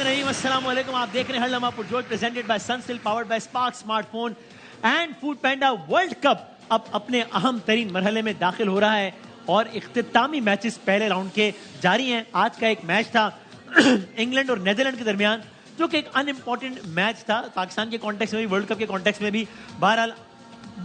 रहीम, अस्सलाम वालेकुम। आप देख रहे हैं हर लम्हा पुरजोश, presented by Sunstill, powered by Spark smartphone and Foodpanda. World cup अब अपने अहम तरीन मरहले में दाखिल हो रहा है और इख्तितामी मैचेस पहले राउंड के जारी हैं। आज का एक मैच था इंग्लैंड और नेदरलैंड के दरमियान, जो कि एक अनइम्पॉर्टेंट मैच था पाकिस्तान के कॉन्टेक्स्ट में भी, वर्ल्ड कप के कॉन्टेक्स्ट में भी। बहरहाल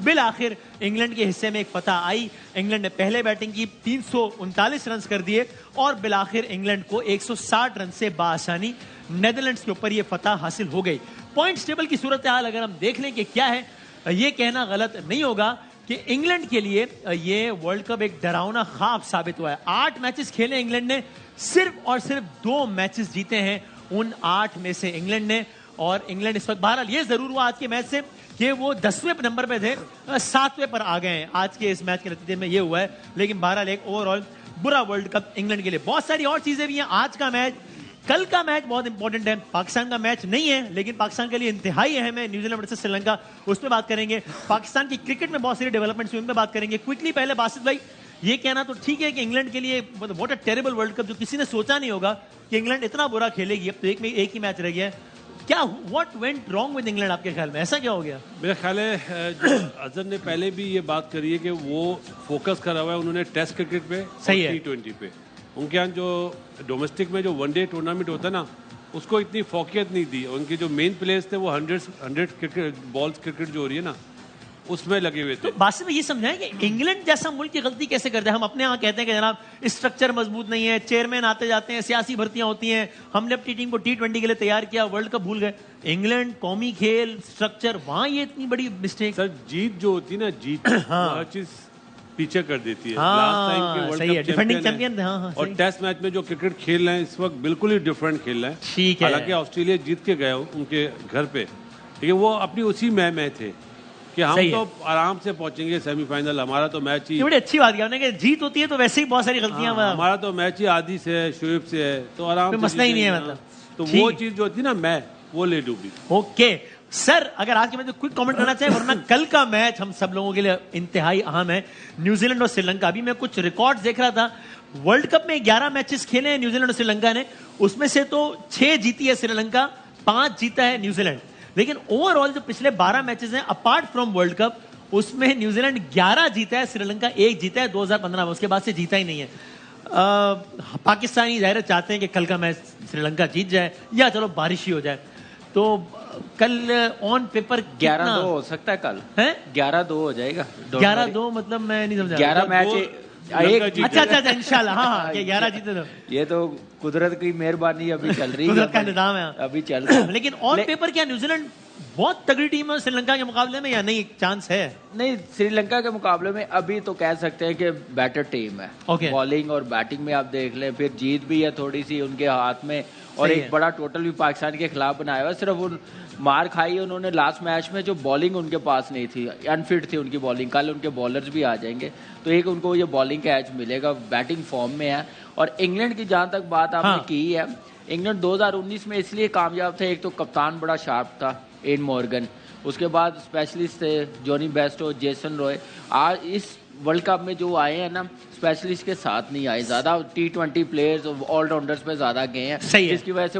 बिल आखिर इंग्लैंड के हिस्से में एक फतह आई। इंग्लैंड ने पहले बैटिंग की 339 रन कर दिए और बिल आखिर इंग्लैंड को 160 रन से बाआसानी नेदरलैंड्स के ऊपर ये फतह हासिल हो गई। पॉइंट्स टेबल की सूरत हाल अगर हम देख लें कि क्या है, ये कहना गलत नहीं होगा कि इंग्लैंड के लिए ये वर्ल्ड कप एक डरावना ख्वाब साबित हुआ है। 8 मैचेस खेले इंग्लैंड ने, सिर्फ और सिर्फ 2 मैचेस जीते हैं उन 8 में से इंग्लैंड ने। और इंग्लैंड इस वक्त, बहरहाल ये जरूर हुआ आज के मैच से कि वो 10वें नंबर पे थे, 7वें पर आ गए हैं आज के इस मैच के नतीजे में, ये हुआ है। लेकिन बहरहाल एक ओवरऑल बुरा वर्ल्ड कप इंग्लैंड के लिए। बहुत सारी और चीजें भी हैं। आज का मैच, कल का मैच बहुत इंपॉर्टेंट है। पाकिस्तान का मैच नहीं है लेकिन पाकिस्तान के लिए इंतहाई अहम है, न्यूजीलैंड वर्सेस श्रीलंका, उस पर बात करेंगे। पाकिस्तान की क्रिकेट में बहुत सारी डेवलपमेंट्स उन पर बात करेंगे। क्विकली पहले बासित भाई, ये कहना तो ठीक है कि इंग्लैंड के लिए what a terrible world cup, जो किसी ने सोचा नहीं होगा कि इंग्लैंड इतना बुरा खेलेगी। अब तो एक ही मैच रह गया है। क्या what went wrong with England आपके ख्याल में? ऐसा क्या हो गया? मेरा ख्याल है अजहर ने पहले भी ये बात करी है कि वो फोकस करा हुआ है उन्होंने टेस्ट क्रिकेट पे, सही है, T20 पे। उनके यहाँ जो डोमेस्टिक में जो वनडे टूर्नामेंट होता है ना, उसको इतनी फोकियत नहीं दी। उनके जो मेन प्लेयर्स थे वो 100 क्रिकेट बॉल्स क्रिकेट जो हो रही है ना, उसमें लगे हुए थे। तो बात में ये समझाएं कि इंग्लैंड जैसा मुल्क की गलती कैसे करते हैं। हम अपने यहाँ कहते हैं कि जनाब स्ट्रक्चर मजबूत नहीं है, चेयरमैन आते जाते हैं, सियासी भर्तियां होती हैं, हमने अपनी टीम को T20 के लिए तैयार किया, वर्ल्ड कप भूल गए। इंग्लैंड, कौमी खेल, स्ट्रक्चर, वहां ये इतनी बड़ी मिस्टेक। सर जीत जो होती है ना, जीत हाँ। हर चीज पीछे कर देती है। हाँ, लास्ट टाइम के वर्ल्ड कप डिफेंडिंग चैंपियन थे। हाँ, और टेस्ट मैच में जो क्रिकेट खेल रहे हैं इस वक्त बिल्कुल ही डिफरेंट खेल रहे हैं। ठीक है, हालांकि ऑस्ट्रेलिया जीत के गए उनके घर पे, लेकिन वो अपनी उसी में थे कि हम तो आराम से पहुंचेंगे सेमीफाइनल। हमारा तो मैच ही, बड़ी अच्छी बात कि जीत होती है तो वैसे ही बहुत सारी गलतियां। हमारा तो मैच ही आदि से है, शुएब से है, तो आराम से मसला ही नहीं है। मतलब तो वो चीज जो होती ना, वो ले डूबी। ओके सर, अगर आज के मैच में क्विक कमेंट करना चाहिए, वरना कल का मैच हम सब लोगों के लिए इंतहाई अहम है, न्यूजीलैंड और श्रीलंका। अभी मैं कुछ रिकॉर्ड्स देख रहा था, वर्ल्ड कप में 11 मैचेस खेले हैं न्यूजीलैंड और श्रीलंका ने, उसमें से तो 6 जीती है श्रीलंका, 5 जीता है न्यूजीलैंड। लेकिन ओवरऑल जो पिछले 12 मैचेस हैं अपार्ट फ्रॉम वर्ल्ड कप, उसमें न्यूजीलैंड 11 जीता है, श्रीलंका 1 जीता है 2015 में, उसके बाद से जीता ही नहीं है। पाकिस्तानी जाहिर चाहते हैं कि कल का मैच श्रीलंका जीत जाए या चलो बारिश ही हो जाए। तो कल ऑन पेपर 11-2 हो सकता है। कल है 11-2 हो जाएगा। 11-2 मतलब मैं नहीं समझा। 11 मैच अच्छा इंशाल्लाह। हाँ, 11 जीते तो ये तो कुदरत की मेहरबानी अभी चल रही है, कुदरत का निजाम है अभी चल रहा है। लेकिन ऑन पेपर क्या न्यूजीलैंड बहुत तगड़ी टीम है श्रीलंका के मुकाबले में, या नहीं चांस है? नहीं, श्रीलंका के मुकाबले में अभी तो कह सकते हैं कि बेटर टीम है। बॉलिंग और बैटिंग में आप देख लें, फिर जीत भी है थोड़ी सी उनके हाथ में, और एक बड़ा टोटल भी पाकिस्तान के खिलाफ बनाया हुआ। सिर्फ उन मार खाई उन्होंने लास्ट मैच में, जो बॉलिंग उनके पास नहीं थी, अनफिट थी उनकी बॉलिंग। कल उनके बॉलर्स भी आ जाएंगे तो एक उनको ये बॉलिंग का एज मिलेगा, बैटिंग फॉर्म में है। और इंग्लैंड की जहां तक बात आपने की है, इंग्लैंड 2019 में इसलिए कामयाब थे, एक तो कप्तान बड़ा शार्प था एन मॉर्गन, उसके बाद स्पेशलिस्ट थे जॉनी बेस्टो, जेसन रॉय। आज इस वर्ल्ड कप में जो आए हैं ना, स्पेशलिस्ट के साथ नहीं आए, ज्यादा T20 प्लेयर्स ऑलराउंडर्स पे ज्यादा गए हैं, जिसकी वजह से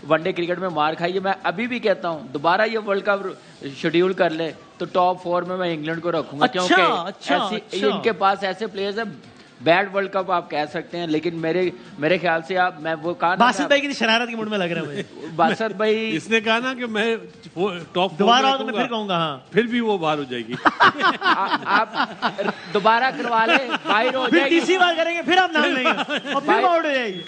वनडे क्रिकेट में मार खाई है। मैं अभी भी कहता हूँ दोबारा ये वर्ल्ड कप शेड्यूल कर ले तो टॉप 4 में मैं इंग्लैंड को रखूंगा। क्योंकि इनके पास ऐसे प्लेयर्स हैं, बैड वर्ल्ड कप आप कह सकते हैं, लेकिन मेरे ख्याल से आप, मैं वो कहा, बासित भाई की शरारत की मूड में लग रहा है मुझे। बासित भाई इसने कहा ना कि मैं टॉप दोबारा तो मैं फिर कहूंगा, हाँ फिर भी वो बाहर हो जाएगी। आप दोबारा करवा ले, बाहर हो जाएगी, तीसरी बार करेंगे फिर आप नाम लेंगे और फिर आउट हो जाएगी।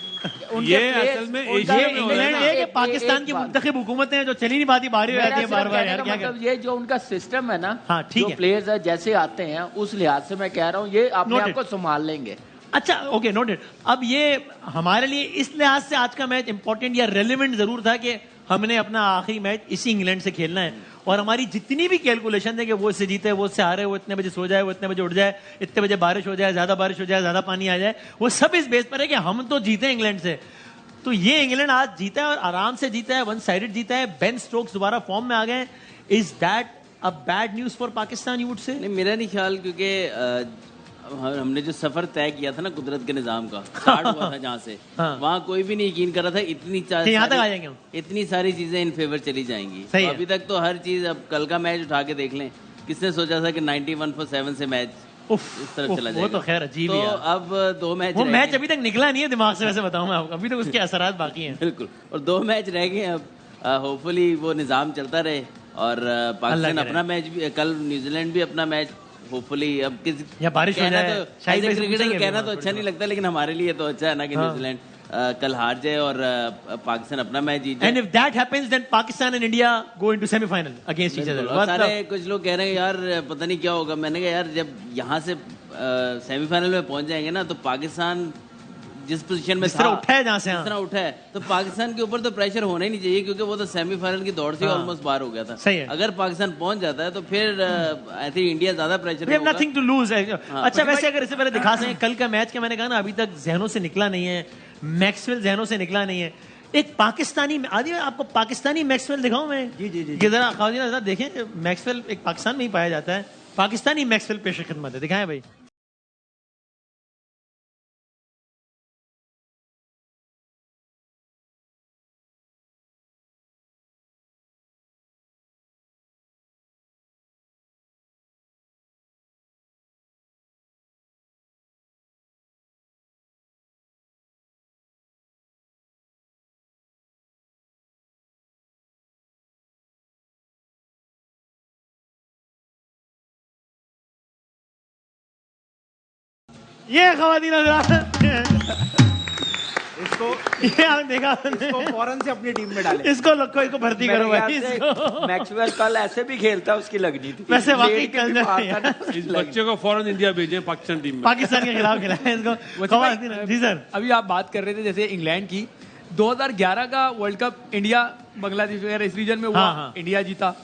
ये असल में इंग्लैंड है कि पाकिस्तान की मुंतखब हुकूमतें हैं जो चली नहीं पाती, बाहरी हो जाती है बार-बार। यार क्या मतलब ये जो उनका सिस्टम है ना, हाँ ठीक है, प्लेयर्स है जैसे आते हैं उस लिहाज से मैं कह रहा हूँ ये अपने आप को संभाल लेंगे। अच्छा ओके, नोटेड। अब ये हमारे लिए इस लिहाज से आज का मैच इंपॉर्टेंट या रेलिवेंट जरूर था कि हमने अपना आखिरी मैच इसी इंग्लैंड से खेलना है, और हमारी जितनी भी कैलकुलेशन है कि वो इससे जीते, वो इससे हारे, वो इतने बजे सो जाए, वो इतने बजे उठ जाए, इतने बजे बारिश हो जाए, ज्यादा बारिश हो जाए, ज्यादा पानी आ जाए, वो सब इस बेस पर है कि हम तो जीते इंग्लैंड से। तो ये इंग्लैंड आज जीता है और आराम से जीता है, वन साइडेड जीता है। बेन स्टोक्स दोबारा फॉर्म में आ गए। Is that a bad news for Pakistan, you would say? नहीं, मेरा नहीं ख्याल, क्योंकि हमने जो सफर तय किया था ना कुदरत के निजाम का, स्टार्ट हुआ था जहाँ से, वहाँ कोई भी नहीं यकीन कर रहा था यहाँ तक आ जाएंगे हम। इतनी सारी चीजें इन फेवर चली जाएंगी। तो अभी तक तो हर चीज, अब कल का मैच उठा के देख लें, किसने सोचा था कि 91-7 से मैच इस तरफ चला जाएगा। वो तो खैर अजीब तो ही है। अब 2 मैच, वो मैच अभी तक निकला नहीं है दिमाग से, वैसे बताऊं मैं आपको, अभी तक उसके असरात बाकी हैं। बिल्कुल, और 2 मैच रह गए अब, होपफुली वो निजाम चलता रहे और पाकिस्तान अपना मैच भी, कल न्यूजीलैंड भी अपना मैच होपफुली, अब किस या बारिश हो जाए, तो शायद क्रिकेटर कहना तो अच्छा नहीं लगता, लेकिन हमारे लिए तो अच्छा है ना कि न्यूजीलैंड कल हार जाए और पाकिस्तान अपना मैच जीत जाए। And if that happens, then Pakistan and India go into semi-final against each other. और सारे कुछ लोग कह रहे हैं यार पता नहीं क्या होगा। मैंने कहा यार जब यहाँ से सेमीफाइनल में पहुंच जाएंगे ना, तो पाकिस्तान जिस पोजीशन में था, उठा है जहाँ से, जिस तरह उठा है, तो पाकिस्तान के ऊपर तो प्रेशर होना ही नहीं चाहिए, क्योंकि वो तो सेमीफाइनल की दौड़ से ऑलमोस्ट बाहर हो गया था। सही है। अगर पाकिस्तान पहुंच जाता है तो फिर आई थिंक इंडिया ज्यादा प्रेशर में होगा। Nothing to lose. अच्छा वैसे अगर इससे पहले दिखा सकें कल का मैच, के मैंने कहा ना अभी तक जहनों से निकला नहीं है, मैक्सवेल जहनों से निकला नहीं है। एक पाकिस्तानी, आदि आपको पाकिस्तानी मैक्सवेल दिखाऊं मैं? जी। जरा देखें, मैक्सवेल एक पाकिस्तान में ही पाया जाता है, पाकिस्तानी मैक्सवेल पेश खिदमत है, दिखाएं भाई। ये ख़वातीन हज़रात, इसको ये आपने देखा, इसको फौरन से अपनी टीम में डाले, इसको भर्ती करो भाई। मैक्सवेल कल ऐसे भी खेलता, उसकी लगनी थी वैसे वाकई कल इस बच्चे को फौरन इंडिया भेजें पाकिस्तान टीम में, पाकिस्तान के खिलाफ खिलाया इसको। जी सर, अभी आप बात कर रहे थे जैसे इंग्लैंड की, 2011 का वर्ल्ड कप इंडिया बांग्लादेश वगैरह इस रीजन में हुआ, इंडिया जीता।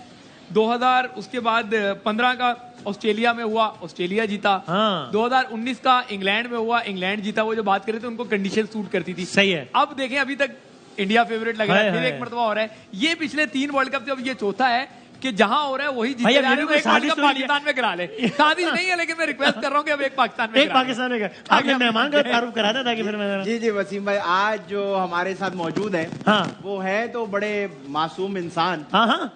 2000 उसके बाद 15 का ऑस्ट्रेलिया में हुआ, ऑस्ट्रेलिया जीता। 2019 का इंग्लैंड में हुआ, इंग्लैंड जीता। वो जो बात कर रहे थे उनको कंडीशन सूट करती थी। सही है। अब देखें अभी तक इंडिया फेवरेट लग रहा है, फिर एक मरतबा हो रहा है। ये पिछले 3 वर्ल्ड कप से अब ये चौथा है कि जहां हो रहा है वही जीत रहा है। एक वर्ल्ड कप पाकिस्तान में करा ले, साजिश नहीं है, लेकिन मैं रिक्वेस्ट कर रहा हूं कि अब एक पाकिस्तान में, एक पाकिस्तान में आपने मेहमान का तारुफ करा था ताकि फिर मैं। जी वसीम भाई, आज जो हमारे साथ मौजूद है, वो है तो बड़े मासूम इंसान,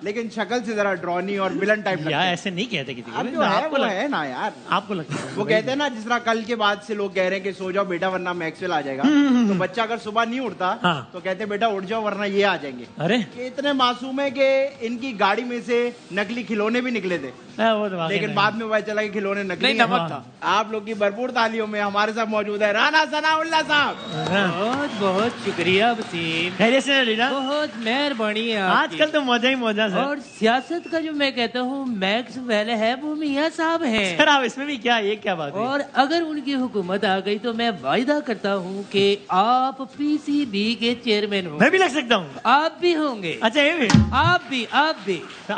लेकिन शक्ल से जरा ड्रॉनी और विलन टाइप लगते हैं। ऐसे नहीं कहते किसी को, आपको है ना यार, आपको लगता है वो कहते हैं ना, जिस तरह कल के बाद से लोग कह रहे हैं कि सो जाओ बेटा वरना मैक्सवेल आ जाएगा, तो बच्चा अगर सुबह नहीं उठता तो कहते बेटा उठ जाओ वरना ये आ जाएंगे। अरे इतने मासूम है कि इनकी गाड़ी में से नकली खिलौने भी निकले थे, वो तो लेकिन बाद में पता चला कि खिलौने नकली नमक था। आप लोग की भरपूर तालियों में हमारे साथ मौजूद है राना सनाउल्लाह साहब। बहुत बहुत शुक्रिया वसीम, खैरियत से रीना? बहुत मेहरबानी है आजकल तो मौजा ही मौजा है। और सियासत का जो मैं कहता हूँ मैक्सवेल है, वो मियाँ साहब हैं। सर आप इसमें भी क्या, ये क्या बात है? और अगर उनकी हुकूमत आ गई तो मैं वायदा करता हूँ कि आप पीसीबी के चेयरमैन हो। मैं भी लग सकता हूँ? आप भी होंगे। अच्छा ये भी? आप भी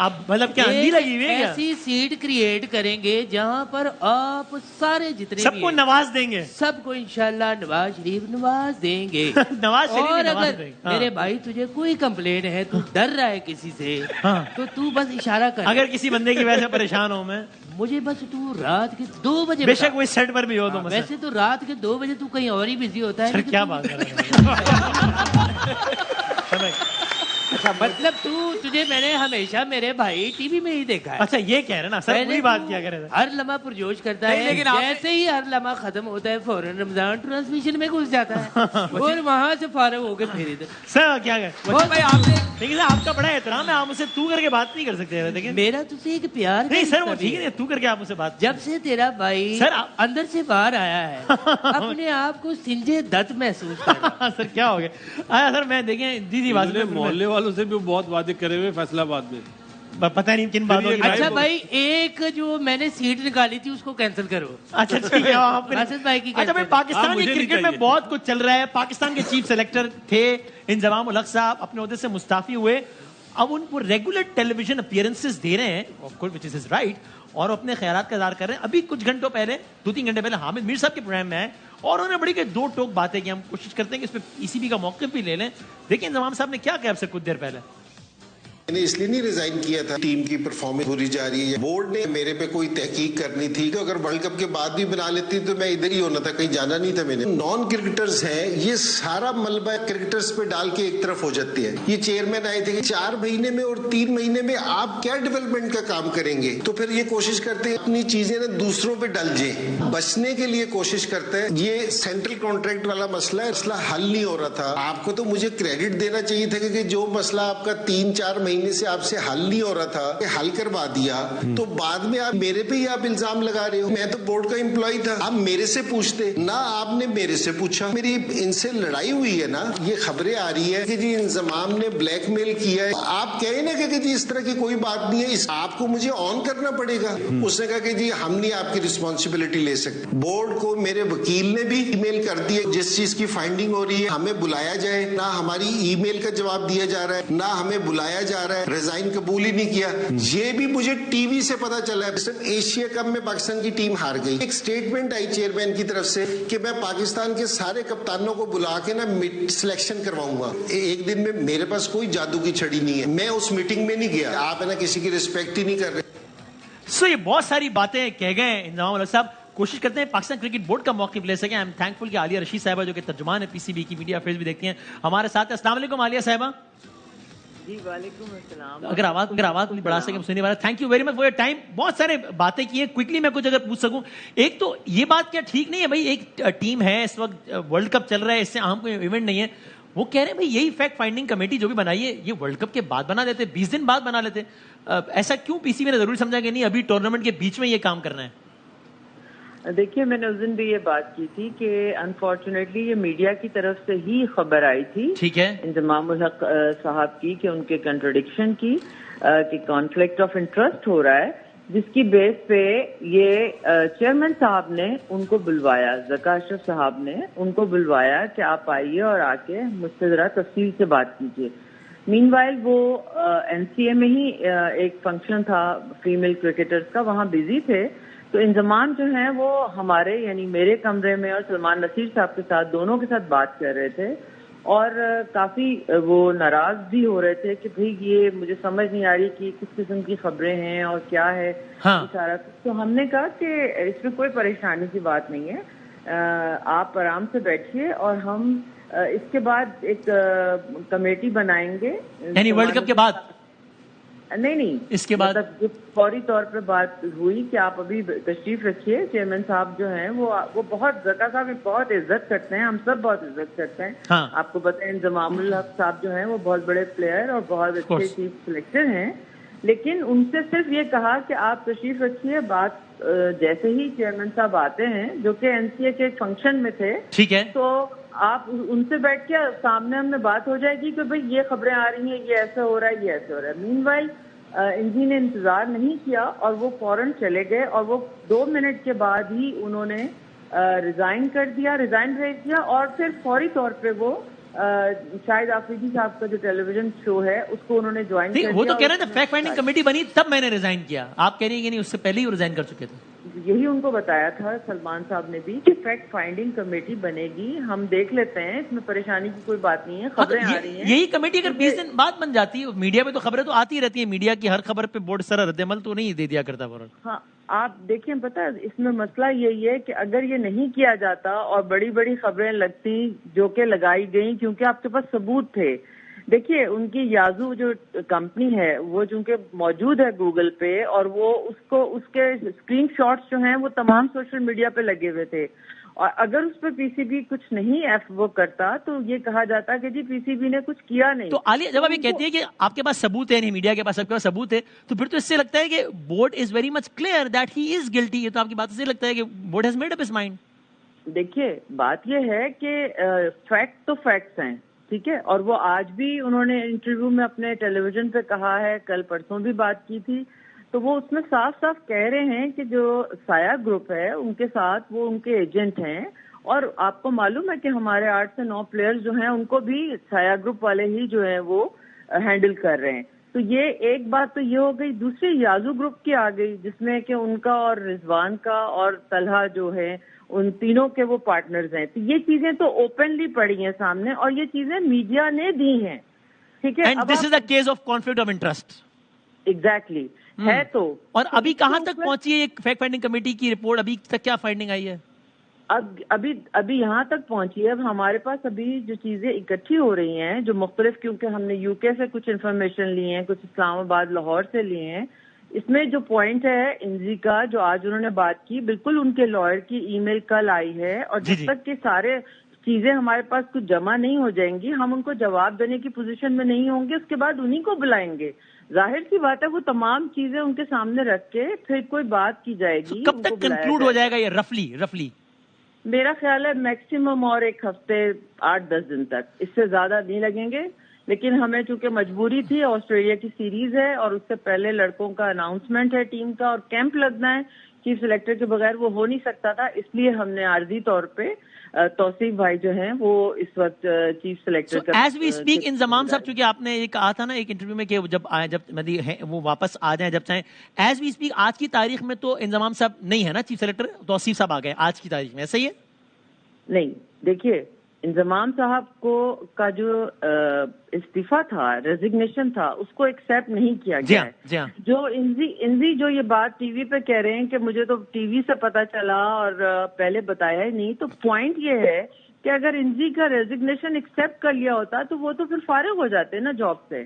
आप मतलब क्या अंधी लगी हुई है क्या? ऐसी सीट क्रिएट करेंगे जहाँ पर आप सारे जितने सबको नवाज देंगे, सबको इंशाल्लाह नवाज शरीफ नवाज देंगे। नवाज शरीफ और नवाज अगर देंगे। मेरे भाई तुझे कोई कंप्लेंट है, तू डर रहा है किसी से, तो तू बस इशारा कर। अगर किसी बंदे की वजह से परेशान हो मैं, मुझे बस तू रात के 2 बजे, बेशक वो सेट पर भी हो तो वैसे तो रात के 2 बजे तू कहीं और ही बिजी होता है। क्या बात कर रहे हैं? अच्छा मतलब तुझे मैंने हमेशा मेरे भाई टीवी में ही देखा है। अच्छा ये कह रहे ना सर, पूरी बात क्या कह रहे थे? हर लम्हा पुरजोश करता है, लेकिन जैसे ही हर लम्हा खत्म होता है फौरन रमजान ट्रांसमिशन में घुस जाता है और वहाँ से फारग होकर फिर इधर। सर क्या कह भाई आपने, लेकिन आपका बड़ा एहतराम है, आप मुझसे तू करके बात नहीं कर सकते। देखिए मेरा तुझसे एक प्यार नहीं सर, वो ठीक है, तू करके आप मुझसे बात। जब से तेरा भाई सर अंदर से बाहर आया है, अपने आप को सिंजे दत्त महसूस कर रहा। सर क्या हो गया? आया सर मैं देखें दीदी मोहल्ले वालों से भी बहुत वादे करे हुए फैसलाबाद में, पता नहीं किन बातों की। अच्छा भाई एक जो मैंने सीट निकाली थी उसको कैंसिल करो। अच्छा ठीक है आसिफ भाई की। अच्छा भाई पाकिस्तान के क्रिकेट में बहुत कुछ चल रहा है। पाकिस्तान के चीफ सेलेक्टर थे इंजमाम उल हक साहब, अपने ओहदे से मुस्ताफी हुए, अब उनको रेगुलर टेलीविजन अपीयरेंसेस दे रहे हैं, of course which is his right, और अपने ख्यालात का इज़हार कर रहे हैं। अभी कुछ घंटों पहले 2-3 घंटे पहले हामिद मीर साहब के प्रोग्राम में आए और उन्होंने बड़ी 2 टोक बातें की। हम कोशिश करते हैं कि इस पे ईसीबी का मौक़िफ़ भी ले लें। देखिए इंजमाम साहब ने क्या कहा आपसे कुछ देर पहले। मैंने इसलिए नहीं रिजाइन किया था, टीम की परफॉर्मेंस बुरी जा रही है। बोर्ड ने मेरे पे कोई तहकीक करनी थी कि अगर वर्ल्ड कप के बाद भी बना लेती तो मैं इधर ही होना था, कहीं जाना नहीं था मैंने। नॉन क्रिकेटर्स हैं, ये सारा मलबा क्रिकेटर्स पे डाल के एक तरफ हो जाती है। ये चेयरमैन आए थे कि 4 महीने में और 3 महीने में आप क्या डेवलपमेंट का काम करेंगे, तो फिर ये कोशिश करते हैं अपनी चीजें ना दूसरों पे डल जाए, बचने के लिए कोशिश करते हैं। ये सेंट्रल कॉन्ट्रैक्ट वाला मसला है, मसला हल नहीं हो रहा था। आपको तो मुझे क्रेडिट देना चाहिए था कि जो मसला आपका 3-4 महीने से आपसे हल नहीं हो रहा था, ये हल करवा दिया। तो बाद में आप मेरे पे ही आप इल्जाम लगा रहे हो। मैं तो बोर्ड का एम्प्लॉय था, आप मेरे से पूछते ना, आपने मेरे से पूछा। मेरी इनसे लड़ाई हुई है ना, ये खबरें आ रही है कि जी इंजमाम ने ब्लैकमेल किया है। आप कहे ना कि जी इस तरह की कोई बात नहीं है, आपको मुझे ऑन करना पड़ेगा। उसने कहा कि जी हम नहीं आपकी रिस्पॉन्सिबिलिटी ले सकते। बोर्ड को मेरे वकील ने भी ईमेल कर दी है, जिस चीज की फाइंडिंग हो रही है हमें बुलाया जाए, ना हमारी ईमेल का जवाब दिया जा रहा है, ना हमें बुलाया जा रहा है। रिजाइन कबूल ही नहीं किया। ये भी मुझे टीवी से पता चला है। एशिया कप में पाकिस्तान की टीम हार गई। एक स्टेटमेंट आई चेयरमैन की तरफ से कि मैं पाकिस्तान के सारे कप्तानों को बुला के ना सिलेक्शन करवाऊंगा। एक दिन में मेरे पास कोई जादू की छड़ी नहीं है, मैं उस मीटिंग में नहीं गया। आप है ना किसी की रिस्पेक्ट ही नहीं कर रहे। सो ये बहुत सारी बातें कह गए इंजमाम साहब। कोशिश करते हैं पाकिस्तान क्रिकेट बोर्ड का मौक़िफ़ ले सके। आई एम थैंकफुल कि आलिया रशीद साहिबा जो कि तर्जुमान है पीसीबी की, मीडिया अफेयर्स भी देखती हैं, हमारे साथ है। अस्सलाम वालेकुम आलिया साहिबा। जी वालेकुम अस्सलाम। अगर आवाज बढ़ा सके सुनने वाला। Thank you very much for your time. बहुत सारे बातें की है, क्विकली मैं कुछ अगर पूछ सकूं। एक तो ये बात क्या ठीक नहीं है भाई, एक टीम है इस वक्त वर्ल्ड कप चल रहा है, इससे अहम कोई इवेंट नहीं है, वो कह रहे हैं भाई यही फैक्ट फाइंडिंग कमेटी जो भी बनाई है ये वर्ल्ड कप के बाद बना देते, 20 दिन बाद बना लेते। ऐसा क्यों पीसीबी ने जरूरी समझा कि नहीं अभी टूर्नामेंट के बीच में ये काम करना है? देखिए मैंने उस दिन भी ये बात की थी कि अनफॉर्चुनेटली ये मीडिया की तरफ से ही खबर आई थी, ठीक है, इंजमाम उल हक साहब की, कि उनके कंट्रोडिक्शन की, कि कॉन्फ्लिक्ट ऑफ इंटरेस्ट हो रहा है, जिसकी बेस पे ये चेयरमैन साहब ने उनको बुलवाया, ज़का अशरफ साहब ने उनको बुलवाया कि आप आइए और आके मुझसे जरा तफसील से बात कीजिए। मीनवाइल वो एनसीए में ही एक फंक्शन था फीमेल क्रिकेटर्स का, वहाँ बिजी थे। तो इंजमाम जो है वो हमारे यानी मेरे कमरे में और सलमान नसीर साहब के साथ, दोनों के साथ बात कर रहे थे और काफी वो नाराज भी हो रहे थे कि भाई ये मुझे समझ नहीं आ रही कि किस किस्म की खबरें हैं और क्या है। हाँ। सारा तो हमने कहा कि इसमें कोई परेशानी की बात नहीं है, आप आराम से बैठिए और हम इसके बाद एक कमेटी बनाएंगे। यानी वर्ल्ड कप के बाद? नहीं, इसके बाद मतलब फौरी तौर पे बात हुई कि आप अभी तशरीफ रखिए। चेयरमैन साहब जो हैं वो बहुत, ज़का साहब बहुत इज्जत करते हैं, हम सब बहुत इज्जत करते हैं। हाँ। आपको पता है इंजमाम उल हक साहब जो हैं वो बहुत बड़े प्लेयर और बहुत अच्छे चीफ सिलेक्टर हैं, लेकिन उनसे सिर्फ ये कहा कि आप तशरीफ रखिए। बात जैसे ही चेयरमैन साहब आते हैं, जो कि एनसीए के एक फंक्शन में थे, ठीक है, तो आप उनसे बैठ के सामने हमने बात हो जाएगी कि भाई ये खबरें आ रही हैं, ये ऐसा हो रहा है, ये ऐसा हो रहा है। मीनवाइल इनजी ने इंतजार नहीं किया और वो फौरन चले गए और वो 2 मिनट के बाद ही उन्होंने रिजाइन कर दिया, रिजाइन भेज दिया और फिर फौरी तौर पे वो शाहिद आफरीदी साहब का जो टेलीविजन शो है उसको उन्होंने ज्वाइन कर दिया। वो तो कह रहे थे फैक्ट फाइंडिंग कमेटी बनी तब मैंने रिजाइन किया, आप कह रही है कि नहीं उससे पहले ही रिजाइन कर चुके थे? यही उनको बताया था सलमान साहब ने भी कि फैक्ट फाइंडिंग कमेटी बनेगी, हम देख लेते हैं, इसमें परेशानी की कोई बात नहीं है, खबरें आ रही हैं। यही कमेटी अगर 20 दिन बाद बन जाती है, मीडिया में तो खबरें तो आती रहती है, मीडिया की हर खबर पे बोर्ड सर रद्दमल तो नहीं दे दिया करता फौरन। हाँ, आप देखिए, पता है इसमें मसला यही है कि अगर ये नहीं किया जाता और बड़ी बड़ी खबरें लगती जो कि लगाई गई क्योंकि आपके पास सबूत थे। देखिए उनकी याजू जो कंपनी है वो चूंकि मौजूद है गूगल पे और वो उसके स्क्रीनशॉट्स जो हैं वो तमाम सोशल मीडिया पे लगे हुए थे और अगर उस पर पीसीबी कुछ नहीं वो करता तो ये कहा जाता कि जी पीसीबी ने कुछ किया नहीं। तो आलिया जब आप ये कहती है कि आपके पास सबूत है, नहीं मीडिया के पास, सबके पास सबूत है, तो फिर तो इससे लगता है कि board is very much clear that he is guilty. ये तो आपकी बात से लगता है कि board has made up his mind. देखिए बात ये है कि फैक्ट तो फैक्ट्स हैं, ठीक है, और वो आज भी उन्होंने इंटरव्यू में अपने टेलीविजन पे कहा है, कल परसों भी बात की थी, तो वो उसमें साफ साफ कह रहे हैं कि जो साया ग्रुप है उनके साथ वो उनके एजेंट हैं और आपको मालूम है कि हमारे 8 से 9 प्लेयर्स जो हैं उनको भी साया ग्रुप वाले ही जो हैं वो हैंडल कर रहे हैं। तो ये एक बात तो ये हो गई। दूसरी याजू ग्रुप की आ गई जिसमें कि उनका और रिजवान का और तलहा जो है उन तीनों के वो पार्टनर्स हैं। तो ये चीजें तो ओपनली पड़ी हैं सामने और ये चीजें मीडिया ने दी हैं, ठीक है, and this is a case of conflict of interest. Exactly है तो। और अभी कहां तक पहुंची है फैक्ट फाइंडिंग कमेटी की रिपोर्ट? अभी तक क्या फाइंडिंग आई है? अभी यहाँ तक पहुंची है। अब हमारे पास अभी जो चीजें इकट्ठी हो रही हैं, जो मुख्तलिफ, क्योंकि हमने यूके से कुछ इन्फॉर्मेशन ली है, कुछ इस्लामाबाद लाहौर से लिए हैं, इसमें जो पॉइंट है इंजी का, जो आज उन्होंने बात की, बिल्कुल उनके लॉयर की ईमेल कल आई है, और जब तक के सारे चीजें हमारे पास कुछ जमा नहीं हो जाएंगी, हम उनको जवाब देने की पोजीशन में नहीं होंगे। उसके बाद उन्हीं को बुलाएंगे। जाहिर सी बात है, वो तमाम चीजें उनके सामने रख के फिर कोई बात की जाएगी। कब तक कंक्लूड हो जाएगा ये रफली? मेरा ख्याल है मैक्सिमम और एक हफ्ते 8-10 दिन तक, इससे ज्यादा नहीं लगेंगे। लेकिन हमें चूंकि मजबूरी थी, ऑस्ट्रेलिया की सीरीज है और उससे पहले लड़कों का अनाउंसमेंट है टीम का, और कैंप लगना है, चीफ सिलेक्टर के बगैर वो हो नहीं सकता था, इसलिए हमने आर्जी तौर पे तौसीफ भाई जो हैं वो इस वक्त चीफ सिलेक्टर का। एज वी स्पीक इंजमाम साहब, चूंकि आपने ये कहा था ना एक इंटरव्यू में कि जब वो वापस आ जाए जब चाहें, एज वी स्पीक आज की तारीख में तो इंजमाम साहब नहीं है ना चीफ सेलेक्टर, तौसीफ साहब आ गए आज की तारीख में, ऐसा ही है? नहीं, देखिए, इंजमाम साहब का जो इस्तीफा था, रेजिग्नेशन था, उसको एक्सेप्ट नहीं किया गया है। जो इंजी जो ये बात टीवी पे कह रहे हैं कि मुझे तो टीवी से पता चला और पहले बताया ही नहीं, तो पॉइंट ये है कि अगर इंजी का रेजिग्नेशन एक्सेप्ट कर लिया होता तो वो तो फिर फारिग हो जाते ना जॉब से।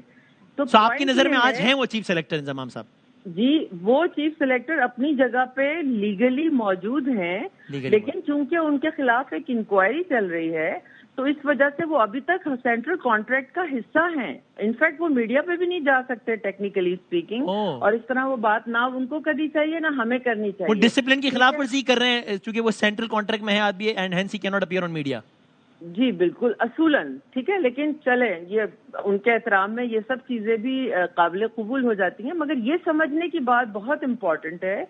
तो आपकी नजर में आज हैं वो चीफ सेलेक्टर इंजमाम साहब? जी, वो चीफ सिलेक्टर अपनी जगह पे लीगली मौजूद हैं, लेकिन चूंकि उनके खिलाफ एक इंक्वायरी चल रही है, तो इस वजह से वो अभी तक सेंट्रल कॉन्ट्रैक्ट का हिस्सा हैं। इनफैक्ट वो मीडिया पे भी नहीं जा सकते टेक्निकली स्पीकिंग, और इस तरह वो बात ना उनको करनी चाहिए ना हमें करनी चाहिए। वो डिसिप्लिन की खिलाफ वर्जी कर रहे हैं क्योंकि वो सेंट्रल कॉन्ट्रैक्ट में है आदमी, and hence he can not appear on media. जी बिल्कुल, असूलन ठीक है, लेकिन चले ये उनके एहतराम में ये सब चीजें भी काबिल कबूल हो जाती हैं, मगर ये समझने की बात बहुत इम्पोर्टेंट है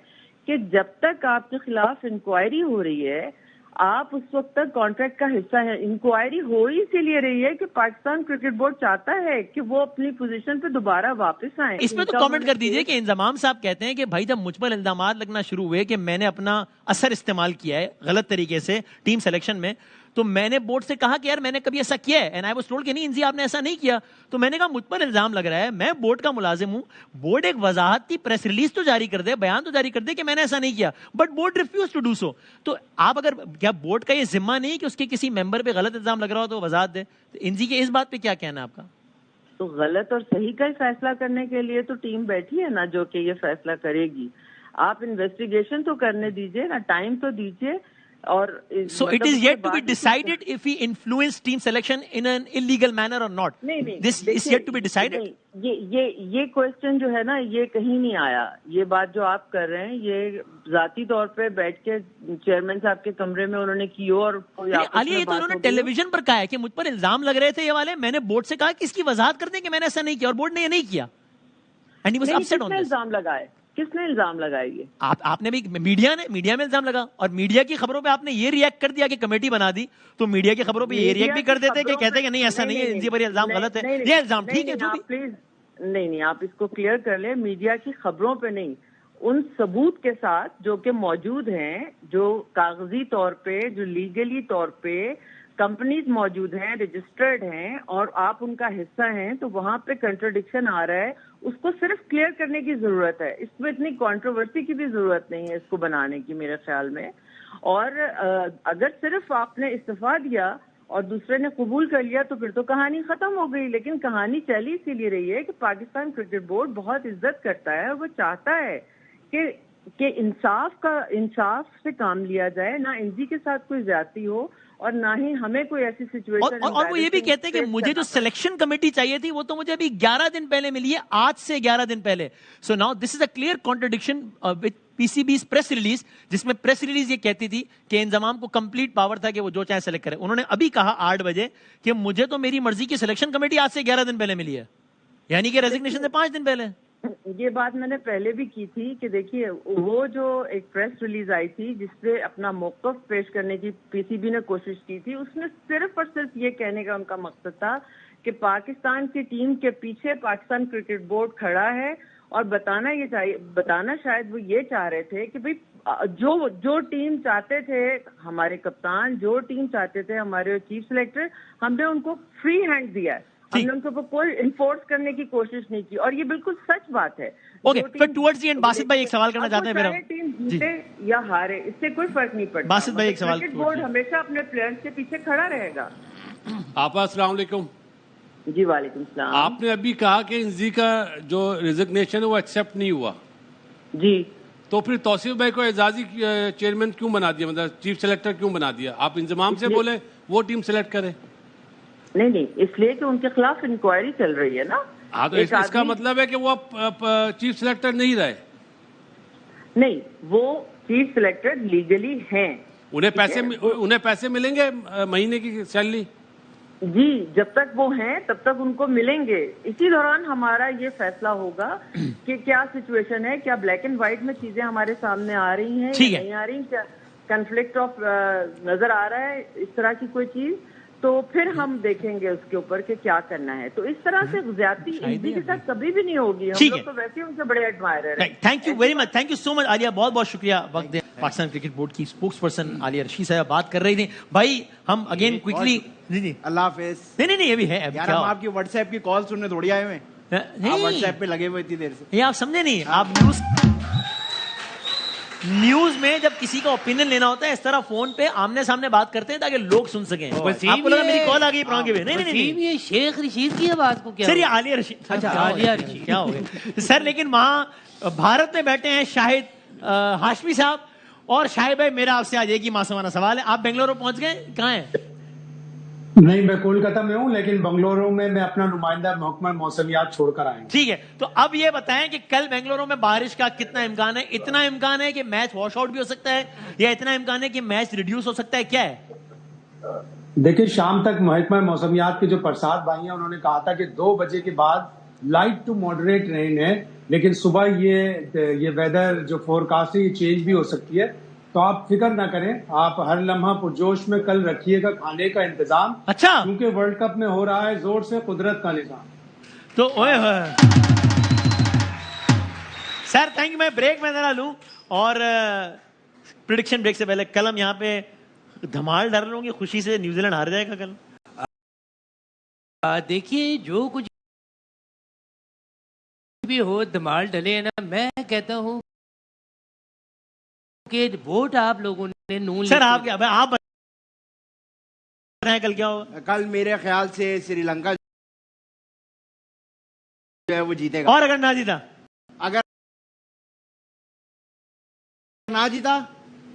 कि जब तक आपके खिलाफ इंक्वायरी हो रही है, आप उस वक्त तक कॉन्ट्रैक्ट का हिस्सा है। इंक्वायरी हो ही इसीलिए रही है कि पाकिस्तान क्रिकेट बोर्ड चाहता है कि वो अपनी पोजीशन पे दोबारा वापस आए। इसमें तो कमेंट कर दीजिए कि इंजमाम साहब कहते हैं कि भाई जब मुझ पर इल्जामात लगना शुरू हुए कि मैंने अपना असर इस्तेमाल किया है गलत तरीके से टीम सिलेक्शन में, तो मैंने बोर्ड से कहा कि यार मैंने कभी ऐसा किया है, एंड आई वाज टोल्ड कि नहीं इंजी आपने ऐसा नहीं किया। तो मैंने कहा मुझ पर इल्जाम लग रहा है, मैं बोर्ड का मुलाजिम हूं, बोर्ड एक वजाहती प्रेस रिलीज तो जारी कर दे, बयान तो जारी कर दे कि मैंने ऐसा नहीं किया, but board refuse to do so. तो आप अगर क्या बोर्ड का ये जिम्मा नहीं कि उसके किसी मेंबर पे गलत इल्जाम लग रहा हो तो वजाहत दे? तो इंजी के इस बात पे क्या कहना है आपका? तो गलत और सही का फैसला करने के लिए तो टीम बैठी है ना, जो कि ये फैसला करेगी। आप इन्वेस्टिगेशन तो करने दीजिए ना, टाइम तो दीजिए। और so it is yet to be decided if he influenced team selection in an illegal manner or not. नहीं, this is yet to be decided. ये क्वेश्चन जो है ना, ये कहीं नहीं आया। ये बात जो आप कर रहे हैं, ये जाती तौर पे बैठ के चेयरमैन साहब के कमरे में उन्होंने की हो, और आलिया ये तो उन्होंने टेलीविजन पर कहा है कि मुझ पर इल्जाम लग रहे थे ये वाले, मैंने बोर्ड से कहा कि इसकी वजाहत कर दें कि मैंने ऐसा नहीं किया, और बोर्ड ने ये नहीं किया, and he was upset on this. इल्जाम लगाए, किसने इल्जाम लगाई? आपने भी, मीडिया में इल्जाम लगा, और मीडिया की खबरों पे आपने ये रिएक्ट कर दिया कि कमेटी बना दी, तो मीडिया की खबरों पे ये रिएक्ट भी कर देते कि कहते हैं नहीं ऐसा नहीं है, इंजी पर इल्जाम गलत है, ये इल्जाम ठीक है जो भी। प्लीज नहीं, आप इसको क्लियर कर ले, मीडिया की खबरों पे नहीं, उन सबूत के साथ जो कि मौजूद हैं, जो कागजी तौर पे, जो लीगली तौर पे कंपनीज मौजूद हैं, रजिस्टर्ड हैं, और आप उनका हिस्सा हैं, तो वहां पे कंट्रोडिक्शन आ रहा है, उसको सिर्फ क्लियर करने की जरूरत है। इसमें इतनी कंट्रोवर्सी की भी जरूरत नहीं है इसको बनाने की मेरे ख्याल में। और अगर सिर्फ आपने इस्तीफा दिया और दूसरे ने कबूल कर लिया तो फिर तो कहानी खत्म हो गई। लेकिन कहानी चली इसीलिए रही है कि पाकिस्तान क्रिकेट बोर्ड बहुत इज्जत करता है, और वो चाहता है कि इंसाफ से काम लिया जाए, ना इंजी के साथ कोई ज्यादती हो और ना ही हमें कोई ऐसी सिचुएशन। और वो ये भी कहते हैं कि मुझे जो सिलेक्शन कमेटी चाहिए थी वो तो मुझे अभी 11 दिन पहले मिली है, आज से 11 दिन पहले। So now this is a clear contradiction with PCB's press release, जिसमें प्रेस रिलीज ये कहती थी कि इंजमाम को कंप्लीट पावर था कि वो जो चाहे सेलेक्ट करे। उन्होंने अभी कहा 8 बजे कि मुझे तो मेरी मर्जी की सिलेक्शन कमेटी आज से 11 दिन पहले मिली है, यानी कि रेजिग्नेशन से 5 दिन पहले। ये बात मैंने पहले भी की थी कि देखिए, वो जो एक प्रेस रिलीज आई थी जिससे अपना मौक़िफ़ पेश करने की पीसीबी ने कोशिश की थी, उसमें सिर्फ और सिर्फ ये कहने का उनका मकसद था कि पाकिस्तान की टीम के पीछे पाकिस्तान क्रिकेट बोर्ड खड़ा है, और बताना शायद वो ये चाह रहे थे कि भाई जो टीम चाहते थे हमारे कप्तान, जो टीम चाहते थे हमारे चीफ सिलेक्टर, हमने उनको फ्री हैंड दिया है। हमने उनके ऊपर कोई इन्फोर्स करने की कोशिश नहीं की, और ये बिल्कुल सच बात है। ओके, फिर टुवर्ड्स द एंड बासित भाई एक सवाल करना चाहते हैं मेरा। टीम जीते या हारे इससे कोई फर्क नहीं पड़ता। बासित भाई एक सवाल। क्रिकेट बोर्ड हमेशा अपने प्लेयर्स के पीछे खड़ा रहेगा। आपा अस्सलाम वालेकुम। जी वालेकुम सलाम। आपने अभी कहा कि इंजी का जो रिजिग्नेशन है वो एक्सेप्ट नहीं हुआ जी, तो फिर तौसीफ भाई को एजाजी चेयरमैन क्यों बना दिया, मतलब चीफ सेलेक्टर क्यों बना दिया? आप इंजमाम से बोले वो टीम सेलेक्ट करे। नहीं, इसलिए कि उनके खिलाफ इंक्वायरी चल रही है ना। हाँ, तो इसका मतलब है कि वो चीफ सेलेक्टर नहीं रहे। नहीं, वो चीफ सेलेक्टर लीगली हैं। उन्हें पैसे मिलेंगे महीने की सैलरी? जी, जब तक वो हैं तब तक उनको मिलेंगे। इसी दौरान हमारा ये फैसला होगा कि क्या सिचुएशन है, क्या ब्लैक एंड व्हाइट में चीजें हमारे सामने आ रही हैं या नहीं आ रही, क्या कन्फ्लिक्ट ऑफ नजर आ रहा है इस तरह की कोई चीज, तो फिर हम देखेंगे उसके ऊपर कि क्या करना है। तो इस तरह से ज्यादती इंडी के साथ कभी भी नहीं होगी। हम लोग तो वैसे ही उनसे बड़े एडमायरर हैं। Thank you very much, thank you so much Alia, बहुत बहुत शुक्रिया वक्त दे। पाकिस्तान क्रिकेट बोर्ड की स्पोक्स पर्सन आलिया रशीद साहब बात कर रही थी। भाई हम अगेन क्विकली जी अल्लाह हाफिज। नहीं ये भी है यार, हम आपकी व्हाट्सएप की कॉल सुनने थोड़ी आए हुए हैं, व्हाट्सएप पे लगे हुए इतनी देर से। ये आप समझे नहीं, आप न्यूज में जब किसी का ओपिनियन लेना होता है इस तरह फोन पे आमने सामने बात करते हैं ताकि लोग सुन सकें। आपको लगा मेरी कॉल आ गई प्रोग्राम के? नहीं, ये शेख रशीद की आवाज को क्या सर, ये आलिया रशीद। अच्छा, आलिया रशीद क्या हो गया सर? लेकिन वहाँ भारत में बैठे हैं शाहिद हाशमी साहब, और शाहिद भाई मेरा आपसे आज एक ही मासूमाना सवाल है, आप बेंगलुरु पहुंच गए? कहाँ हैं? नहीं, मैं कोलकाता में हूँ, लेकिन बंगलुरु में मैं अपना नुमाइंदा महकमा मौसमियात छोड़कर आया हूँ। ठीक है, तो अब ये बताएं कि कल बेंगलुरु में बारिश का कितना इम्कान है? इतना इम्कान है कि मैच वॉश आउट भी हो सकता है, या इतना इम्कान है कि मैच रिड्यूस हो सकता है, क्या है? देखिए, शाम तक महकमा मौसमियात के जो प्रसाद भाई हैं उन्होंने कहा था कि 2 बजे के बाद लाइट टू मॉडरेट रेन है, लेकिन सुबह ये वेदर जो फोरकास्ट है ये चेंज भी हो सकती है। तो आप फिक्र ना करें, आप हर लम्हा पुरजोश में कल रखिएगा खाने का इंतजाम। अच्छा, क्योंकि वर्ल्ड कप में हो रहा है जोर से कुदरत का निजाम। तो ओए सर थैंक यू। मैं ब्रेक में जरा लूं, और प्रिडिक्शन ब्रेक से पहले कल हम यहाँ पे धमाल डाल लूंगी खुशी से, न्यूजीलैंड हार जाएगा कल। देखिए, जो कुछ भी हो धमाल डले है ना, मैं कहता हूँ कि वोट आप लोगों ने नून। सर आप क्या आप कल क्या होगा? कल मेरे ख्याल से श्रीलंका जो है वो जीतेगा। और अगर ना जीता? अगर ना जीता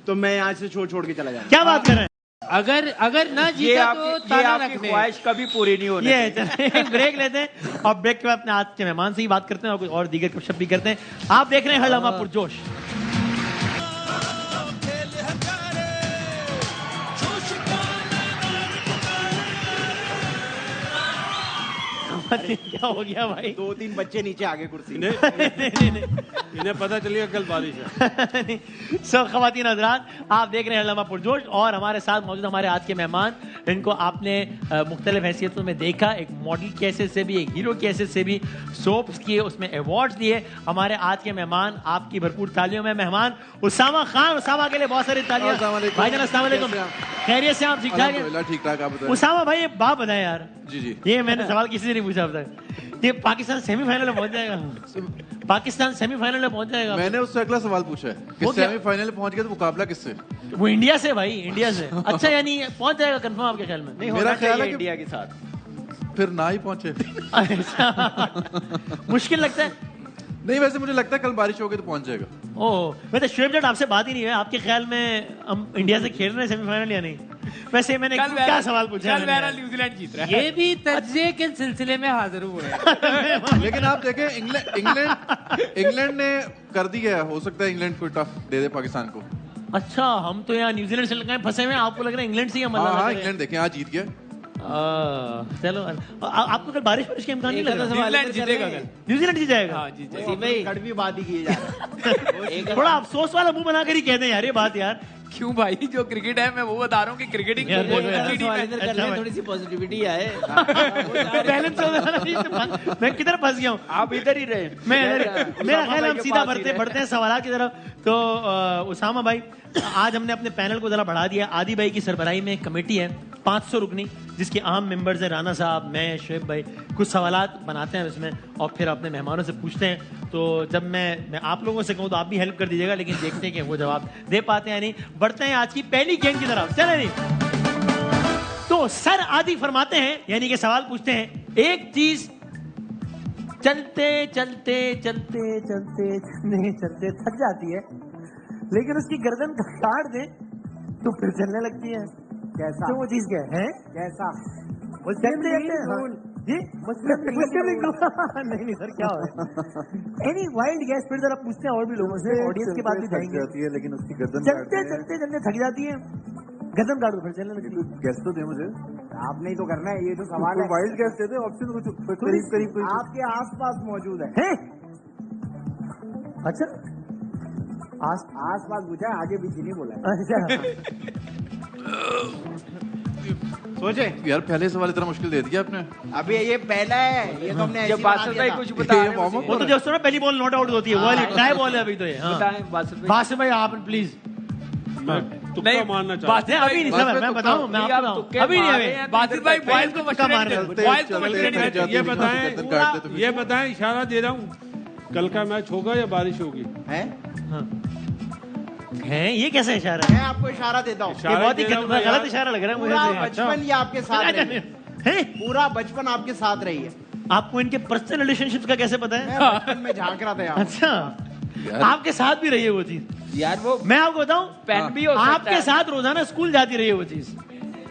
तो मैं यहाँ से छोड़ के चला जाऊंगा। क्या बात कर रहे हैं? अगर ना जीता तो ताला रख दे। ख्वाहिश कभी पूरी नहीं होनी। ये ब्रेक लेते हैं, और ब्रेक के बाद अपने आज के मेहमान से ही बात करते हैं और कुछ और दीगर गपशप भी करते हैं। आप देख रहे हैं हर लम्हा पुरजोश। क्या हो गया भाई? 2-3 बच्चे नीचे आगे कुर्सी। नहीं, इन्हें पता चलेगा कल बारिश है। सो खवातीन हज़रात, आप देख रहे हैं लम्हा पुरजोश, और हमारे साथ मौजूद हमारे आज के मेहमान, इनको आपने मुख्तलिफ हैसियतों में देखा, एक मॉडल की हैसियत से भी, एक हीरो की हैसियत से भी, सोप्स किए, उसमें अवार्ड्स दिए। हमारे आज के मेहमान, आपकी भरपूर तालियों में मेहमान उसामा खान। उसामा के लिए बहुत सारी तालियां। भाईजान अस्सलाम वालेकुम, खैरियत से? आप ठीक ठाक हैं? ठीक ठाक, आप बताएं। उसामा भाई एक बात बताएं यार। जी, ये मैंने सवाल किसी से नहीं पूछा अब तक। ये पाकिस्तान सेमीफाइनल में पहुंच जाएगा? पाकिस्तान सेमीफाइनल में पहुंच जाएगा? मैंने उससे अगला सवाल पूछा है कि सेमीफाइनल में पहुंच गया तो मुकाबला किससे? वो इंडिया से भाई, इंडिया से। अच्छा, यानी पहुंच जाएगा कंफर्म आपके ख्याल में? नहीं, मेरा ख्याल है इंडिया के साथ फिर ना ही पहुंचे। मुश्किल लगता है? नहीं, वैसे मुझे लगता है कल बारिश होगी तो पहुंच जाएगा। ओह, वैसे शुएब जट आपसे बात ही नहीं है, आपके ख्याल में हम इंडिया से खेल रहे हैं सेमीफाइनल या नहीं? वैसे मैंने क्या सवाल पूछा? न्यूजीलैंड जीत रहा है। ये भी तज्ज़िये के सिलसिले में हाजिर हुए हैं। लेकिन आप देखें, इंग्लैंड ने कर दिया है, हो सकता है इंग्लैंड को टफ दे दे पाकिस्तान को। अच्छा, हम तो यहाँ न्यूजीलैंड से लगाए फंसे हुए हैं, आपको लग रहा है इंग्लैंड से? हाँ, इंग्लैंड देखें आज जीत गया। चलो, आपको कल बारिश के इम्कान नहीं लग रहा? न्यूजीलैंड जीतेगा कल। न्यूजीलैंड जीत जाएगा? हाँ, जीत जाएगा। कड़वी बात ही की जा रहा है। थोड़ा अफसोस वाला मुंह बनाकर ही कहते हैं यार ये बात यार। क्यों भाई, जो क्रिकेट है मैं वो बता रहा हूँ कि क्रिकेटिंग थोड़ी सी पॉजिटिविटी आए। मैं किधर फंस गया हूँ? आप इधर ही रहे। मेरा ख्याल हम सीधा बढ़ते हैं सवाल की तरफ। तो उसामा भाई, आज हमने अपने पैनल को जरा बढ़ा दिया। आदि भाई की सरबराही में एक कमेटी है 500 रुकनी, जिसके अहम मेंबर्स हैं राना साहब, मैं, शुएब भाई, कुछ सवालात बनाते हैं इसमें और फिर अपने मेहमानों से पूछते हैं। तो जब मैं आप लोगों से कहूँ तो आप भी हेल्प कर दीजिएगा, लेकिन देखते हैं कि वो जवाब दे पाते हैं या नहीं। बढ़ते हैं आज की पहली गेम की तरफ, चले नहीं। तो सर आदि फरमाते हैं, यानी कि सवाल पूछते हैं, एक चीज चलते चलते चलते चलते चलते चलते थक जाती है, लेकिन उसकी गर्दन काट दे तो फिर चलने लगती है। कैसा? तो वो चीज क्या है? कैसा? चलते जी नहीं सर, क्या हो एनी वाइल्ड गैस? फिर जरा पूछते हैं और भी लोगों से, ऑडियंस के पास भी जाएंगे। लेकिन उसकी गर्दन चलते चलते चलते थक जाती है, गर्दन काट दो फिर चलने लगती है। गैस तो दे मुझे। आपने ही तो करना है, ये तो सवाल है। वाइल्ड गैस दे दे, ऑप्शन कुछ करीब करीब आपके आसपास मौजूद है। अच्छा, आस पास पूछा है, आगे पीछे नहीं बोला है। अच्छा सोचे यार, पहले सवाल इतना मुश्किल दे दिया आपने। अभी ये पहला है, ये तो हमने जब बासित भाई कुछ बता रहे हैं, वो तो जो सुना पहली बॉल नॉट आउट होती है, वो वाली ट्राई बॉल है अभी तो ये। बताएं बासित भाई आप प्लीज। तुक्का मारना चाहते नहीं अभी नहीं सर, मैं बताऊं, मैं आपको अभी नहीं अभी बासित भाई बॉयल को तुक्का मार रहे हो। ये बताएं, इशारा दे रहा हूँ, कल का मैच होगा या बारिश होगी? है ये कैसा इशारा है? मैं आपको इशारा देता हूँ। ये बहुत ही गलत इशारा लग रहा है मुझे। पूरा बचपन ये आपके साथ रही है, पूरा बचपन आपके साथ रही है। आपको इनके पर्सनल रिलेशनशिप का कैसे पता है? मैं बचपन में झांक रहा था यहाँ। अच्छा, आपके साथ भी रही है वो चीज? यार वो मैं आपको बताऊं, पेन भी हो सकता है। आपके साथ रोजाना स्कूल जाती रही है वो चीज,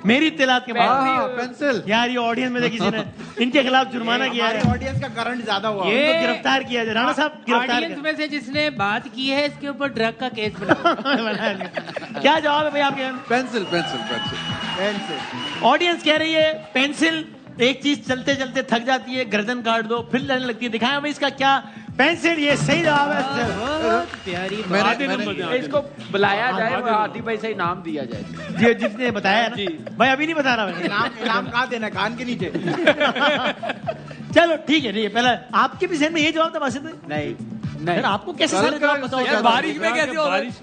मेरी इत्तलात के बाद। पेंसिल। यार ये ऑडियंस में से किसी ने इनके खिलाफ जुर्माना किया है, ऑडियंस का करंट ज्यादा हुआ। ये गिरफ्तार किया है, राणा साहब गिरफ्तार ऑडियंस में से जिसने बात की है इसके ऊपर ड्रग का केस बना। क्या जवाब है भाई आपके? Pencil pencil pencil pencil. Audience कह रही है पेंसिल। एक चीज चलते चलते थक जाती है, गर्दन काट दो फिर चलने लगती है। दिखाया भाई इसका क्या? पेंसिल, ये सही जवाब है। प्यारी मैंने इसको बुलाया जाए और आदि भाई से नाम दिया जाए। जी जिसने बताया ना भाई, अभी नहीं बता रहा मैं। इनाम कहाँ देना? कान के नीचे। चलो ठीक है, ठीक है। पहले आपके भी जहन में ये जवाब था बासित भाई? नहीं फिर आपको कैसे सारे जवाब बताओ? यार बारिश में कैसे होगा? बारिश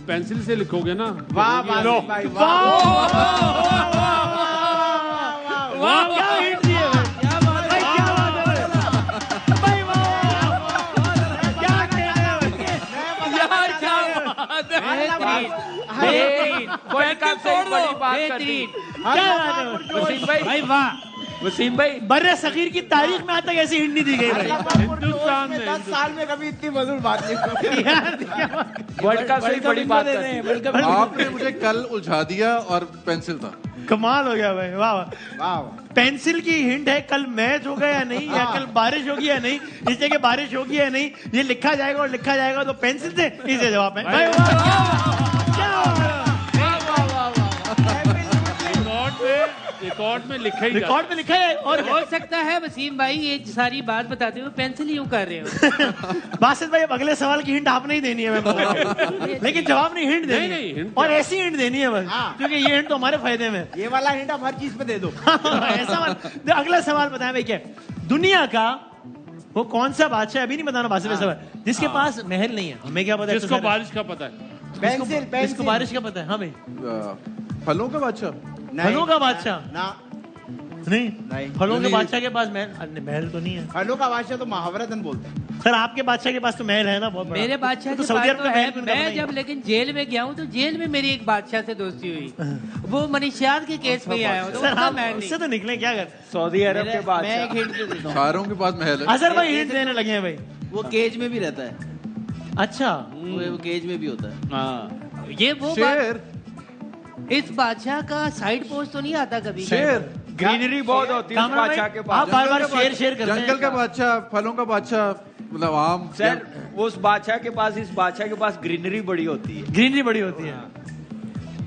पेंसिल से लिखोगे ना। वाह बासित भाई, वाह। क्या हिंट दिए भाई, क्या बात है भाई, क्या कह रहे हो? यार क्या बात है, भाई वाह। वसीम भाई, बर्रे सगीर की तारीख में आज तक ऐसी हिंट नहीं दी गई भाई। हिंदुस्तान में 10 साल में कभी इतनी मधुर बात नहीं हुई। वर्ल्ड कप से बड़ी बात करते हैं। आपने मुझे कल उलझा दिया और पेंसिल था। कमाल हो गया भाई, वाह वाह। वाह। पेंसिल की हिंट है, कल मैच होगा या नहीं, या कल बारिश होगी या नहीं, इस जगह बारिश होगी या नहीं, ये लिखा जाएगा और लिखा जाएगा तो पेंसिल से इसे जवाब है भाई। रिकॉर्ड में लिखा ही रिकॉर्ड में लिखा है। और हो सकता है वसीम भाई ये सारी बात बताते हुए पेंसिल यूं कर रहे हो। बासित भाई अब अगले सवाल की हिंट आपने ही देनी है, मैं लेकिन जवाब नहीं, हिंट देनी है। और ऐसी हिंट देनी है बस, क्योंकि ये हिंट तो हमारे फायदे में। ये वाला हिंट आप हर चीज पे दे दो। ऐसा अगला सवाल बताएं भाई, क्या दुनिया का वो कौन सा बादशाह, अभी नहीं बताना बासित भाई सवाल, जिसके पास महल नहीं है? हमें क्या पता है? जिसको बारिश का पता है। पेंसिल। जिसको बारिश का पता है? हाँ भाई, फलों का बादशाह। फलों का बादशाह ना, नहीं, फलों के बादशाह के पास महल तो नहीं है। फलों का बादशाह तो महावरतन बोलते हैं। सर आपके बादशाह के पास तो महल है ना बहुत बड़ा। मेरे बादशाह तो के सऊदी पास अरब तो में है। महल भी उनका मैं बनाई जब लेकिन जेल में गया हूँ तो जेल में मेरी एक बादशाह से दोस्ती हुई, वो मनीषियात के केस में ही आया हूँ। तो सर उसका आप महल उससे तो निकले क्या कर? सऊदी अरब के बाद मैं एक हिंट देता हूँ। चारों के पास महल है। अजहर भाई हिंट देने लगे हैं भाई। वो केज में भी रहता है। अच्छा, वो केज में भी होता है। हाँ, ये वो शेर। इस बादशाह का साइड पोस्ट तो नहीं आता कभी? शेर। ग्रीनरी बहुत होती है उस बादशाह के आप पास। बार बार शेर करते हैं। जंगल का बादशाह, फलों का बादशाह, मतलब आम। सर उस बादशाह के पास, इस बादशाह के पास ग्रीनरी बड़ी होती है। ग्रीनरी बड़ी होती है।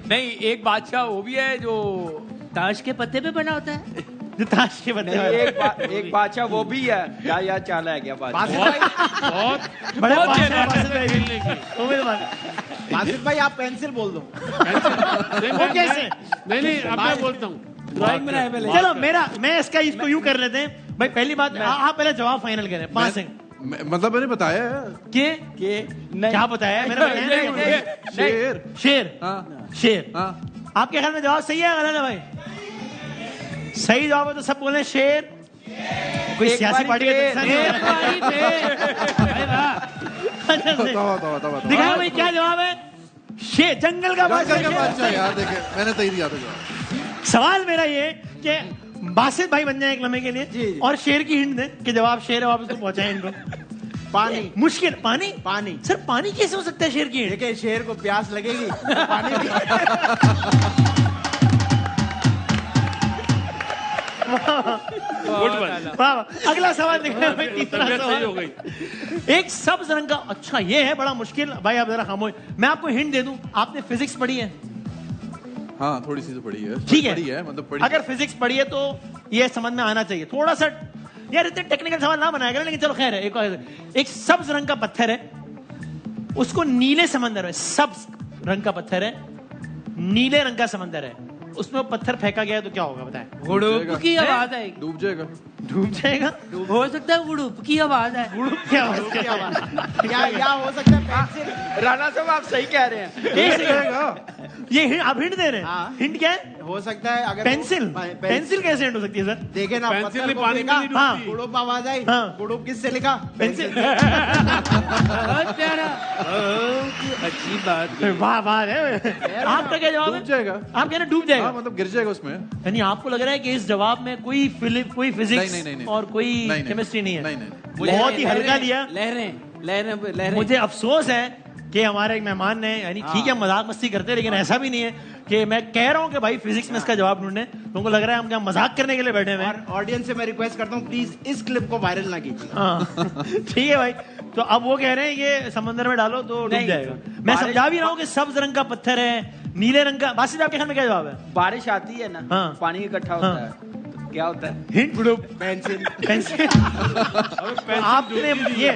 नहीं, एक बादशाह वो भी है जो ताश के पत्ते पे बना होता है। जो ताश के बत्ते नहीं, एक बादशाह वो भी है। क्या याद चाला है क्या बादशाह? बड़े बासित भाई आप पेंसिल बोल दो। वो कैसे? नहीं अब मैं बोलता हूँ। ड्राइंग में रहे पहले। चलो मैं इसको यूं कर लेते हैं भाई। पहली बात, आप पहले जवाब फाइनल करें 5 सेकंड। मतलब मैंने बताया है के नहीं। क्या बताया है? मैंने शेर। शेर। हाँ। शेर। हाँ। आपके ख्याल में जवाब सही है गलत है भाई? सही जवाब है तो सब बोले शेर। कोई सियासी पार्टी का हिस्सा नहीं है। दिखाओ भाई क्या जवाब है। शेर, जंगल का बादशाह यार। देखे मैंने सही दिया था जवाब। सवाल मेरा ये कि बासित भाई बन जाए एक लम्हे के लिए और शेर की हिंट दें कि जवाब शेर है, आप उसको पहुंचाएं हिंट को। पानी। मुश्किल। पानी। पानी सर पानी कैसे हो सकता है शेर की हिंट? देखिए शेर को प्यास लगेगी तो पानी भी। वाह। अगला सवाल दिखाया भाई, तीसरा सवाल हो गई। एक सब्ज रंग का, अच्छा ये है बड़ा मुश्किल भाई, आप जरा खामोश। मैं आपको हिंट दे दूं, आपने फिजिक्स पढ़ी है? हाँ थोड़ी सी तो पढ़ी है। ठीक है, पढ़ी है मतलब पढ़ी। अगर फिजिक्स पढ़ी है तो ये समझ में आना चाहिए। थोड़ा सा यार इतने टेक्निकल सवाल ना बनाया करें, लेकिन चलो खैर है। एक सब्ज रंग का पत्थर है, उसको नीले समंदर में, सब्ज रंग का पत्थर है, नीले रंग का समंदर है, उसमें पत्थर फेंका गया तो क्या होगा बताएं? गुड़ुप की आवाज आएगी। डूब जाएगा। डूब जाएगा? हो सकता है गुड़ुप की आवाज है। गुड़ुप की आवाज? क्या हो सकता है? पेंसिल। राणा साहब आप सही कह रहे हैं। ये आप हिंट दे रहे हैं? हिंट क्या है? हो सकता है अगर पेंसिल। पेंसिल कैसे हिंट हो सकती है सर? देखे ना, पेंसिल को पानी में नहीं डूबती। गुड़ुप आवाज आई। हाँ। गुड़ुप किससे लिखा? पेंसिल। बहुत प्यारा। अच्छी बात। वाह वाह। आपका क्या जवाब है? डूब जाएगा। आप कह रहे डूब जाएगा? हाँ मतलब गिर जाएगा उसमें। यानी आपको लग रहा है कि इस जवाब में कोई फिजिक्स नहीं। और कोई केमिस्ट्री नहीं है? नहीं। बहुत ही हल्का लिया। लहरें। मुझे अफसोस है कि हमारे एक मेहमान ने, यानी ठीक है मजाक मस्ती करते हैं, लेकिन ऐसा भी नहीं है कि मैं कह रहा हूं कि भाई फिजिक्स में इसका जवाब ढूंढने। तुमको लग रहा है हम क्या मजाक करने के लिए बैठे हुए हैं? ऑडियंस से मैं रिक्वेस्ट करता हूँ प्लीज इस क्लिप को वायरल ना कीजिए। हाँ ठीक है भाई। तो अब वो कह रहे हैं ये समंदर में डालो तो डूब जाएगा। मैं समझा भी रहा हूँ कि सब्ज रंग का पत्थर है, नीले रंग का। बासित आपके ख्याल में क्या जवाब है? बारिश आती है ना, हाँ। पानी इकट्ठा होता है, तो क्या होता है? हिंट। ग्रुप। पेंसिल। पेंसिल। आपने ये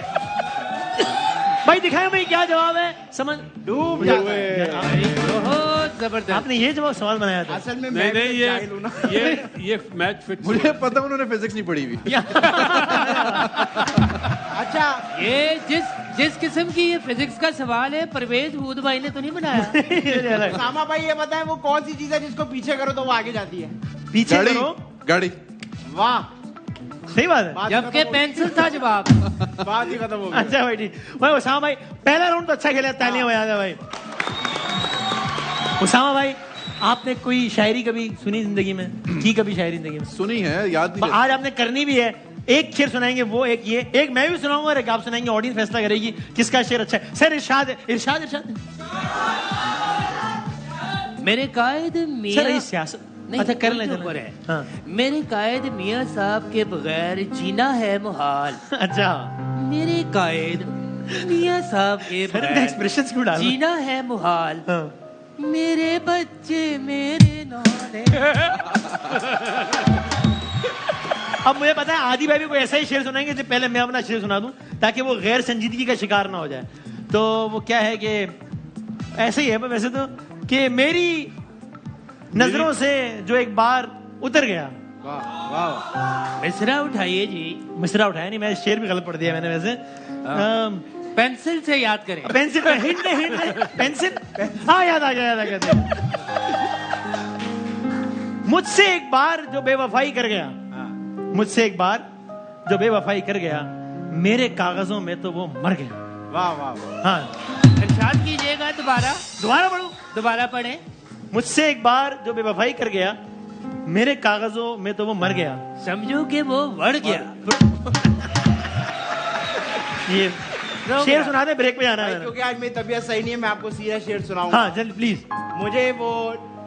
भाई दिखाया भाई क्या जवाब है? समझ डूब जाता है। बहुत जबरदस्त। आपने ये जवाब सवाल बनाया था। असल में नहीं ये मैच फिट। मुझे पता उन्होंने फिजिक्स नहीं पढ़ी हुई। अच्छा ये जिस किस्म की ये फिजिक्स का सवाल है, परवेज हूद भाई ने तो नहीं बनाया। सामा भाई ये बताएं वो कौन सी चीज है जिसको पीछे करो तो वो आगे जाती है? पीछे गाड़ी। करो। गाड़ी। वाह सही बात है। जबकि पेंसिल था जवाब। बात ही खत्म हो गई। अच्छा भाई ठीक। भाई उसामा भाई पहला राउंड तो अच्छा खेला, तालियां बजा दे भाई। उसामा भाई आपने कोई शायरी कभी सुनी जिंदगी में? की कभी शायरी जिंदगी में? सुनी है, याद नहीं। आज आपने करनी भी है। एक शेर सुनाएंगे, वो एक ये, एक मैं भी सुनाऊंगा और एक आप सुनाएंगे। ऑडियंस फैसला करेगी किसका शेर अच्छा है। सर इरशाद इरशाद। मेरे कायद मियां। सर ये सियासत अच्छा कर ले ऊपर है। हाँ। मेरे कायद मियां साहब के बगैर जीना है मुहाल। अच्छा मेरे कायद मियां साहब के बगैर एक्सप्रेशंस क्यों डाल जीना है मुहाल। हाँ। मेरे बच्चे मेरे नौने। अब मुझे पता है आदि भाई भी कोई ऐसा ही शेर सुनाएंगे जो पहले मैं अपना शेर सुना दूं ताकि वो गैर संजीदगी का शिकार ना हो जाए। तो वो क्या है कि ऐसे ही है वैसे तो कि मेरी नजरों से जो एक बार उतर गया। वाह वाह। मिसरा उठाइए जी। मिसरा उठाया नहीं, मैं शेर भी गलत पढ़ दिया मैंने वैसे। पेंसिल से याद करें। Pencil hint pencil. हाँ याद आ गया। मुझसे एक बार जो बेवफाई कर गया, मुझसे एक बार जो बेवफाई कर गया, मेरे कागजों में तो वो मर गया। वाह वाह। हाँ इरशाद कीजिएगा। दोबारा पढ़ूं? दोबारा पढ़े। मुझसे एक बार जो बेवफाई कर गया, मेरे कागजों में तो वो मर गया। समझो कि वो बढ़ गया। ये शेर सुना दे, ब्रेक पे जाना है। क्योंकि आज मेरी तबीयत सही नहीं है, मैं आपको सीधा शेर सुनाऊंगा। हाँ जल्दी प्लीज। मुझे वो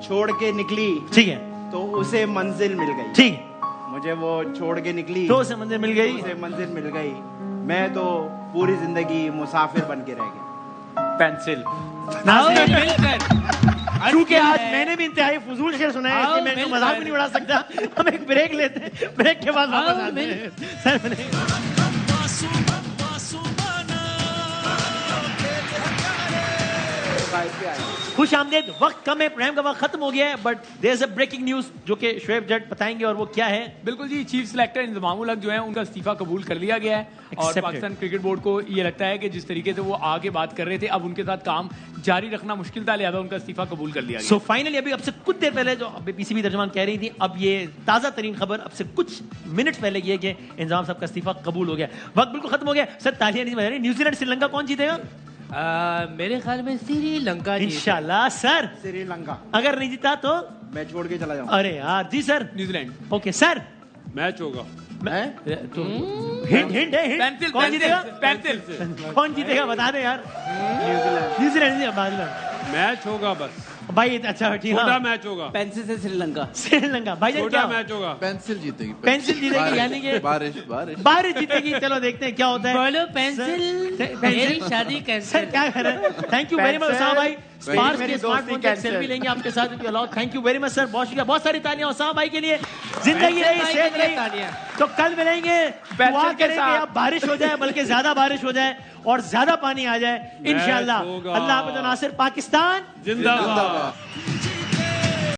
छोड़ के निकली, ठीक है, तो उसे मंजिल मिल गई। ठीक। मुझे वो छोड़ के निकली तो उसे मंजिल मिल गई। उसे मंजिल मिल गई। मैं तो पूरी जिंदगी मुसाफिर बन के रह गया। पेंसिल। क्योंकि आज मैंने भी इंतहाई फजूल शेर सुना है, इसलिए मैं इनको मजाक भी नहीं उड़ा सकता। हम एक ब्रेक लेते हैं, ब्रेक के बाद वापस आते हैं। सर खुश आमदेद। वक्त कम है, प्रोग्राम का वक्त खत्म हो गया है, but there is a breaking news जो कि शोएब जट बताएंगे, और वो क्या है? बिल्कुल जी, चीफ सिलेक्टर इंतजामुल हक जो है उनका इस्तीफा कबूल कर लिया गया है और पाकिस्तान क्रिकेट बोर्ड को ये लगता है कि जिस तरीके से वो आगे बात कर रहे थे, अब उनके साथ काम जारी रखना मुश्किल था, लिहाजा उनका इस्तीफा कबूल कर लिया गया। सो फाइनली अभी अब से कुछ देर पहले जो पीसीबी तर्जुमान कह रही थी, अब ये ताजा तरीन खबर अब से कुछ मिनट पहले ये कि इंतजाम साहब का इस्तीफा कबूल हो गया। वक्त बिल्कुल खत्म हो गया सर, तालियां नहीं बजा रही। न्यूजीलैंड श्रीलंका कौन जीतेगा? मेरे ख्याल में श्रीलंका इंशाल्लाह सर। श्रीलंका अगर नहीं जीता तो मैं छोड़ के चला जाऊँ। अरे यार जी sir, New Zealand. Okay sir, match होगा। तो हिंट है, हिंट। कौन जीतेगा? पेंसिल। कौन जीतेगा बता दे यार। न्यूजीलैंड। मैच होगा बस भाई, अच्छा ठीक छोटा है, मैच होगा। पेंसिल से श्रीलंका। श्रीलंका भाई छोटा मैच होगा। पेंसिल जीतेगी। पेंसिल जीतेगी, यानी कि बारिश बारिश बारिश जीतेगी। चलो देखते हैं क्या होता है। बोलो पेंसिल, मेरी शादी कैंसिल। सर क्या कर रहे हैं? Thank you very much Usama भाई। स्पार्क्स के स्मार्टफोन से सेल्फी लेंगे आपके साथ, if you allow. Thank you very much sir, बहुत शुक्रिया। बहुत सारी तालियां उसामा भाई के लिए। जिंदगी रही, सेहत रही। तो कल मिलेंगे, दुआ करें कि अब बारिश हो जाए, बल्कि ज्यादा बारिश हो जाए और ज्यादा पानी आ जाए इंशाल्लाह। अल्लाह हाफ़िज़। नासिर, पाकिस्तान जिंदाबाद।